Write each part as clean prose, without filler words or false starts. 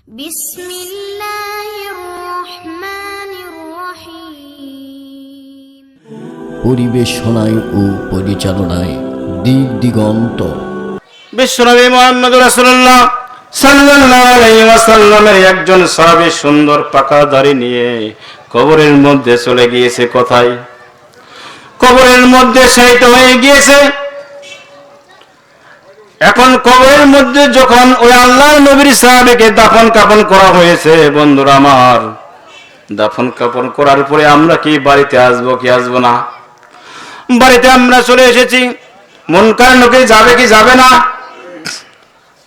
বিসমিল্লাহির রহমানির রহিম। পরিবেশনায় ও পরিচালনায় দিক দিগন্ত। বিশ্বনবী মুহাম্মদ রাসূলুল্লাহ সাল্লাল্লাহু আলাইহি ওয়াসাল্লামের একজন সাহাবী সুন্দর পাকা দাড়ি নিয়ে কবরের মধ্যে চলে গিয়েছে। কোথায়? কবরের মধ্যে শায়িত হয়ে গিয়েছে। এখন কবরের মধ্যে যখন ওই আল্লাহর নবীর সাহাবীকে দাফন কাফন করা হয়েছে, বন্ধুরা আমার, দাফন কাফন করার পরে আমরা কি বাড়িতে আসবো কি আসবো না? বাড়িতে আমরা চলে এসেছি। মুনকার নকির যাবে কি যাবে না?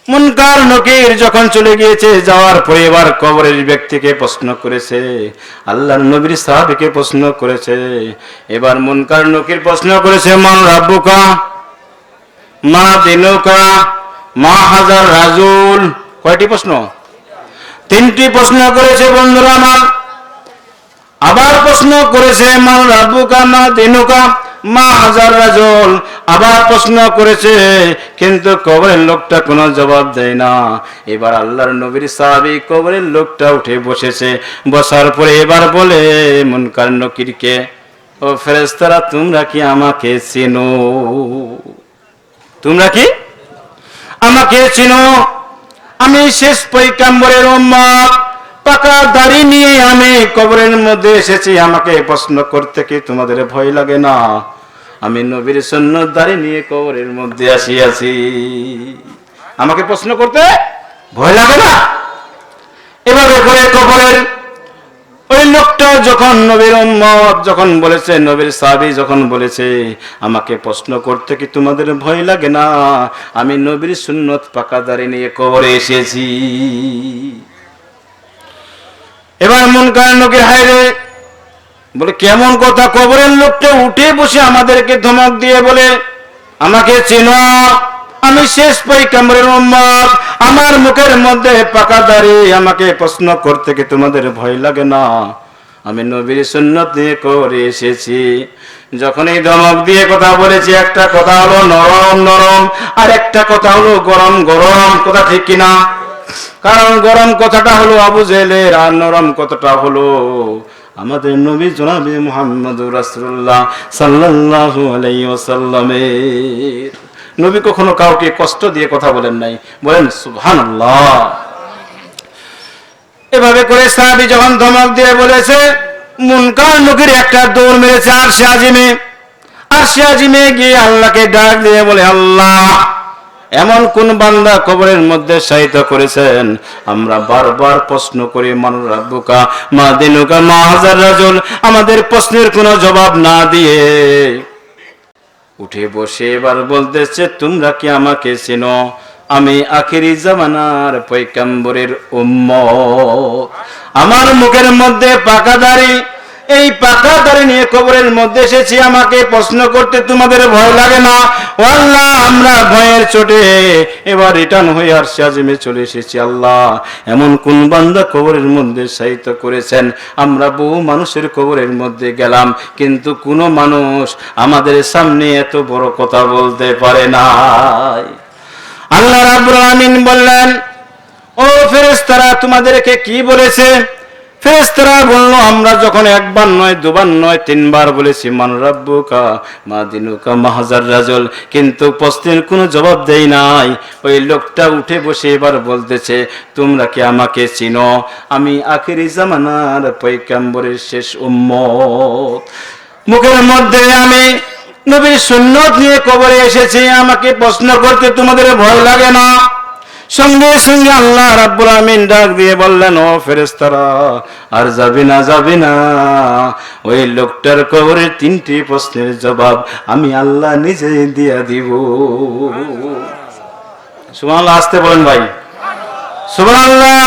মুনকার নকির যখন চলে গিয়েছে, যাওয়ার পরে এবার কবরের ব্যক্তিকে প্রশ্ন করেছে, আল্লাহর নবীর সাহাবীকে প্রশ্ন করেছে। এবার মুনকার নকির প্রশ্ন করেছে, মান রাব্বুকা মা দিনুকা মা হাজার রাজুল। কয়টি প্রশ্ন? তিনটি প্রশ্ন করেছে, বন্ধুরা আমার। আবার প্রশ্ন করেছে, মান রাব্বুকা মা দিনুকা মা হাজার রাজুল। আবার প্রশ্ন করেছে, কিন্তু কবরের লোকটা কোনো জবাব দেয় না। এবার আল্লাহর নবীর সাহাবী কবরের লোকটা উঠে বসেছে। বসার পরে এবার বলে মুনকার নকিরকে, ও ফেরেশতারা, তোমরা কি আমাকে চেনো? তোমরা কি আমাকে চিনো? আমি শেষ পয়গম্বরের উম্মত, পাকা দাড়ি নিয়ে আমি কবরের মধ্যে এসেছি। আমাকে প্রশ্ন করতে কি তোমাদের ভয় লাগে না? আমি নবীর সুন্নাত দাড়ি নিয়ে কবরের মধ্যে আসিয়াছি, আমাকে প্রশ্ন করতে ভয় লাগে না? এভাবে করে কবরের ওই লোকটা যখন নবীর উম্মত যখন বলেছে, নবীর সাহাবী যখন বলেছে, আমাকে প্রশ্ন করতে কি তোমাদের ভয় লাগে না? আমি নবীর সুন্নত পাকা দাড়ি নিয়ে কবরে এসেছি। এবার মুনকার নকির হায়রে বলে, কেমন কথা? কবরের লোকটা উঠে বসে আমাদেরকে ধমক দিয়ে বলে, আমাকে চেনো? আমি শেষ পয়গম্বরের উম্মত, আমার মুখের মধ্যে পাকা দাড়ি, আমাকে প্রশ্ন করতে কি তোমাদের ভয় লাগে না? আমি নবীর সুন্নাত নিয়ে করে এসেছি। যখন এই ধমক দিয়ে কথা বলেছি, একটা কথা হলো নরম নরম, আর একটা কথা হলো গরম গরম। কথা ঠিক কিনা? কারণ গরম কথাটা হলো আবু জেহেলের, আর নরম কথাটা হলো আমাদের নবী জনাবে মুহাম্মদুর রাসূলুল্লাহ সাল্লাল্লাহু আলাইহি ওয়াসাল্লামের। নবী কখনো কাউকে কষ্ট দিয়ে কথা বলেন নাই। বলেন সুবহানাল্লাহ। এভাবে করে সাহাবী যখন ধমক দিয়ে বলেছে, মুনকার নকির একটা দৌড় মেরেছে আরশে আজিমে। আরশে আজিমে গিয়ে আল্লাহকে ডাক দিয়ে বলে, আল্লাহ, এমন কোন বান্দা কবরের মধ্যে শায়িত করেছেন? আমরা বারবার প্রশ্ন করি, মান রাব্বুকা মা দিনুকা মা হাজার রাজুল। আমাদের প্রশ্নের কোনো জবাব না দিয়ে উঠে বসে এবার বলতেছে, তোমরা কি আমাকে চেনো? আমি আখিরি জামানার পয়গম্বরের উম্মত। আমার মুখের মধ্যে পাকা দাড়ি, এই পাকা দাড়ি নিয়ে কবরের মধ্যে এসেছি। আমাকে প্রশ্ন করতে তোমাদের ভয় লাগে না? ও আল্লাহ, আমরা ভয়ের চোটে এবার রিটার্ন হয়ে আরশে আজিমে চলে এসেছি। আল্লাহ, এমন কোন বান্দা কবরের মধ্যে শায়িত করেছেন? আমরা বহু মানুষের কবরের মধ্যে গেলাম, কিন্তু কোনো মানুষ আমাদের সামনে এত বড় কথা বলতে পারে নাই। আল্লাহ রাব্বুল আলামিন বললেন, ও ফেরেশতারা, তোমাদেরকে কি বলেছে? ফেরেশতারা বলল, আমরা যখন একবার নয়, দুবার নয়, তিনবার বলেছি, মান রাব্বুকা মা দিনুকা মা হাজার রাজুল, কিন্তু প্রশ্নের কোনো জবাব দেই নাই। ওই লোকটা উঠে বসে এবার বলতেছে, তোমরা কি আমাকে চিনো? আমি আখিরি জামানার পয়গম্বরের শেষ উম্মত। মুখের মধ্যে আমি নবীর সুন্নাত নিয়ে কবরে এসেছি। আমাকে প্রশ্ন করতে তোমাদের ভয় লাগে না? সঙ্গে সঙ্গে আল্লাহ রাব্বুল আমিন ডাক দিয়ে বললেন, ও ফেরেশতারা, আর যাবি না, যাবি না। ওই লোকটার কবরের তিনটি প্রশ্নের জবাব আমি আল্লাহ নিজে দিয়ে দিব। সুবহানাল্লাহ। আসতে বলেন ভাই, সুবহানাল্লাহ।